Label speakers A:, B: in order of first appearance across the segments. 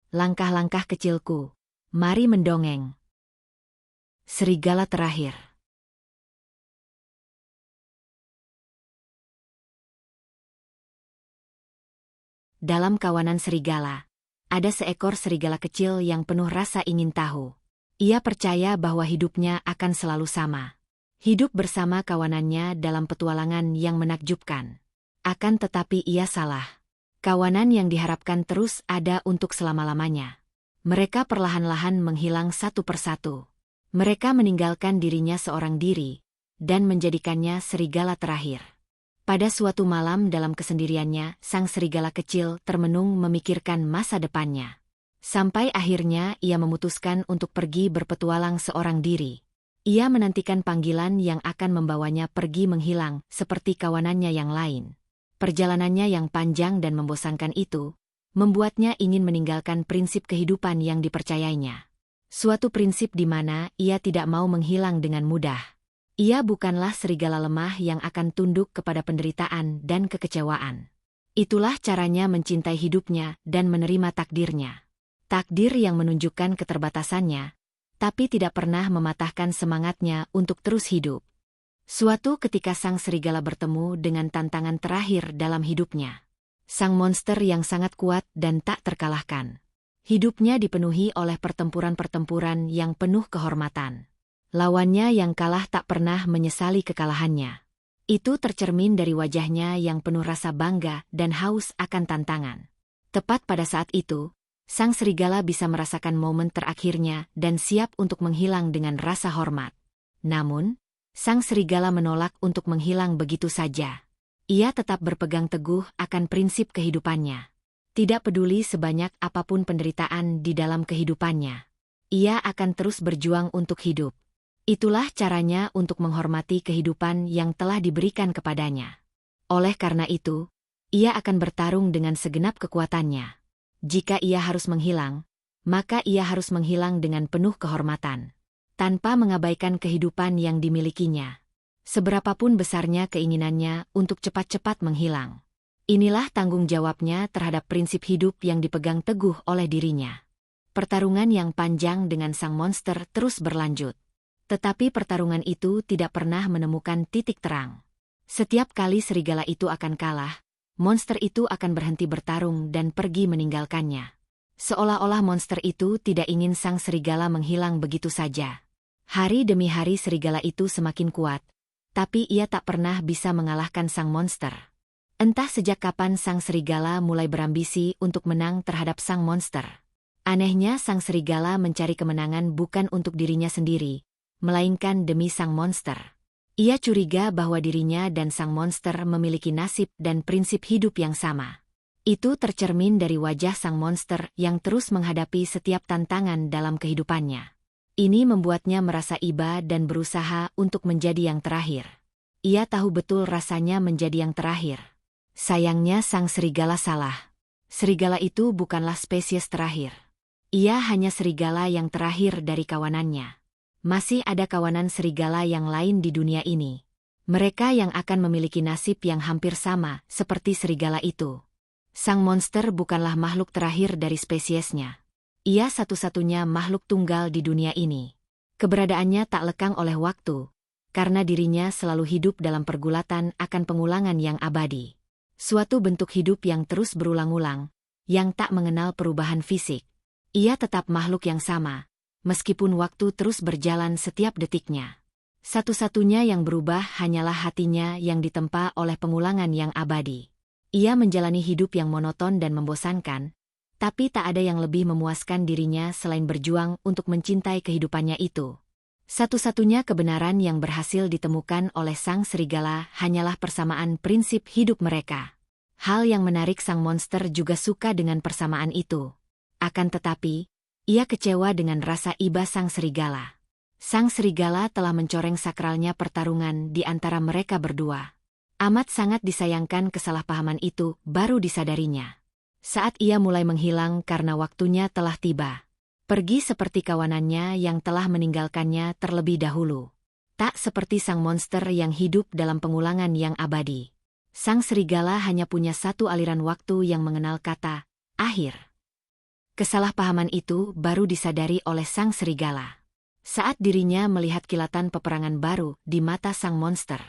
A: langkah-langkah kecilku. Mari mendongeng. Serigala terakhir. Dalam kawanan serigala, ada seekor serigala kecil yang penuh rasa ingin tahu. Ia percaya bahwa hidupnya akan selalu sama. Hidup bersama kawanannya dalam petualangan yang menakjubkan. Akan tetapi ia salah. Kawanan yang diharapkan terus ada untuk selama-lamanya. Mereka perlahan-lahan menghilang satu persatu. Mereka meninggalkan dirinya seorang diri, dan menjadikannya serigala terakhir. Pada suatu malam dalam kesendiriannya, sang serigala kecil termenung memikirkan masa depannya. Sampai akhirnya ia memutuskan untuk pergi berpetualang seorang diri. Ia menantikan panggilan yang akan membawanya pergi menghilang seperti kawanannya yang lain. Perjalanannya yang panjang dan membosankan itu, membuatnya ingin meninggalkan prinsip kehidupan yang dipercayainya. Suatu prinsip di mana ia tidak mau menghilang dengan mudah. Ia bukanlah serigala lemah yang akan tunduk kepada penderitaan dan kekecewaan. Itulah caranya mencintai hidupnya dan menerima takdirnya. Takdir yang menunjukkan keterbatasannya, tapi tidak pernah mematahkan semangatnya untuk terus hidup. Suatu ketika sang serigala bertemu dengan tantangan terakhir dalam hidupnya. Sang monster yang sangat kuat dan tak terkalahkan. Hidupnya dipenuhi oleh pertempuran-pertempuran yang penuh kehormatan. Lawannya yang kalah tak pernah menyesali kekalahannya. Itu tercermin dari wajahnya yang penuh rasa bangga dan haus akan tantangan. Tepat pada saat itu, sang serigala bisa merasakan momen terakhirnya dan siap untuk menghilang dengan rasa hormat. Namun, sang serigala menolak untuk menghilang begitu saja. Ia tetap berpegang teguh akan prinsip kehidupannya. Tidak peduli sebanyak apapun penderitaan di dalam kehidupannya. Ia akan terus berjuang untuk hidup. Itulah caranya untuk menghormati kehidupan yang telah diberikan kepadanya. Oleh karena itu, ia akan bertarung dengan segenap kekuatannya. Jika ia harus menghilang, maka ia harus menghilang dengan penuh kehormatan, tanpa mengabaikan kehidupan yang dimilikinya. Seberapapun besarnya keinginannya untuk cepat-cepat menghilang. Inilah tanggung jawabnya terhadap prinsip hidup yang dipegang teguh oleh dirinya. Pertarungan yang panjang dengan sang monster terus berlanjut. Tetapi pertarungan itu tidak pernah menemukan titik terang. Setiap kali serigala itu akan kalah, monster itu akan berhenti bertarung dan pergi meninggalkannya. Seolah-olah monster itu tidak ingin sang serigala menghilang begitu saja. Hari demi hari serigala itu semakin kuat, tapi ia tak pernah bisa mengalahkan sang monster. Entah sejak kapan sang serigala mulai berambisi untuk menang terhadap sang monster. Anehnya sang serigala mencari kemenangan bukan untuk dirinya sendiri, melainkan demi sang monster. Ia curiga bahwa dirinya dan sang monster memiliki nasib dan prinsip hidup yang sama. Itu tercermin dari wajah sang monster yang terus menghadapi setiap tantangan dalam kehidupannya. Ini membuatnya merasa iba dan berusaha untuk menjadi yang terakhir. Ia tahu betul rasanya menjadi yang terakhir. Sayangnya sang serigala salah. Serigala itu bukanlah spesies terakhir. Ia hanya serigala yang terakhir dari kawanannya. Masih ada kawanan serigala yang lain di dunia ini. Mereka yang akan memiliki nasib yang hampir sama seperti serigala itu. Sang monster bukanlah makhluk terakhir dari spesiesnya. Ia satu-satunya makhluk tunggal di dunia ini. Keberadaannya tak lekang oleh waktu, karena dirinya selalu hidup dalam pergulatan akan pengulangan yang abadi. Suatu bentuk hidup yang terus berulang-ulang, yang tak mengenal perubahan fisik. Ia tetap makhluk yang sama, meskipun waktu terus berjalan setiap detiknya. Satu-satunya yang berubah hanyalah hatinya yang ditempa oleh pengulangan yang abadi. Ia menjalani hidup yang monoton dan membosankan, tapi tak ada yang lebih memuaskan dirinya selain berjuang untuk mencintai kehidupannya itu. Satu-satunya kebenaran yang berhasil ditemukan oleh sang serigala hanyalah persamaan prinsip hidup mereka. Hal yang menarik sang monster juga suka dengan persamaan itu. Akan tetapi, ia kecewa dengan rasa iba sang serigala. Sang serigala telah mencoreng sakralnya pertarungan di antara mereka berdua. Amat sangat disayangkan kesalahpahaman itu baru disadarinya. Saat ia mulai menghilang karena waktunya telah tiba. Pergi seperti kawanannya yang telah meninggalkannya terlebih dahulu. Tak seperti sang monster yang hidup dalam pengulangan yang abadi. Sang serigala hanya punya satu aliran waktu yang mengenal kata akhir. Kesalahpahaman itu baru disadari oleh sang serigala saat dirinya melihat kilatan peperangan baru di mata sang monster.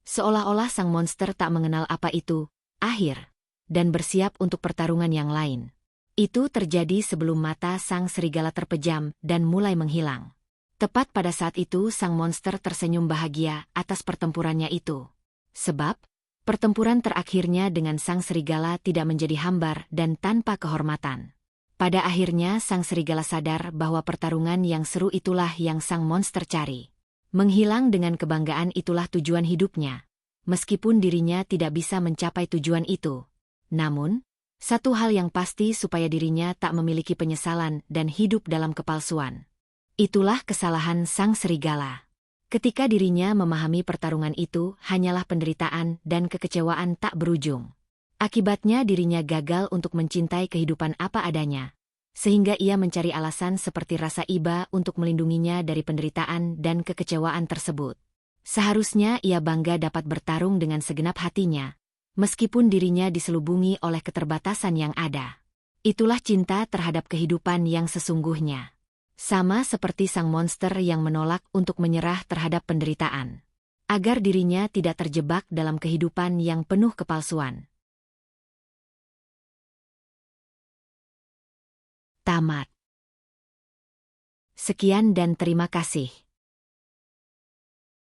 A: Seolah-olah sang monster tak mengenal apa itu akhir dan bersiap untuk pertarungan yang lain. Itu terjadi sebelum mata sang serigala terpejam dan mulai menghilang. Tepat pada saat itu sang monster tersenyum bahagia atas pertempurannya itu. Sebab, pertempuran terakhirnya dengan sang serigala tidak menjadi hambar dan tanpa kehormatan. Pada akhirnya sang serigala sadar bahwa pertarungan yang seru itulah yang sang monster cari. Menghilang dengan kebanggaan itulah tujuan hidupnya. Meskipun dirinya tidak bisa mencapai tujuan itu. Namun, satu hal yang pasti supaya dirinya tak memiliki penyesalan dan hidup dalam kepalsuan. Itulah kesalahan sang serigala. Ketika dirinya memahami pertarungan itu hanyalah penderitaan dan kekecewaan tak berujung. Akibatnya dirinya gagal untuk mencintai kehidupan apa adanya. Sehingga ia mencari alasan seperti rasa iba untuk melindunginya dari penderitaan dan kekecewaan tersebut. Seharusnya ia bangga dapat bertarung dengan segenap hatinya, meskipun dirinya diselubungi oleh keterbatasan yang ada. Itulah cinta terhadap kehidupan yang sesungguhnya. Sama seperti sang monster yang menolak untuk menyerah terhadap penderitaan. Agar dirinya tidak terjebak dalam kehidupan yang penuh kepalsuan. Tamat. Sekian dan terima kasih.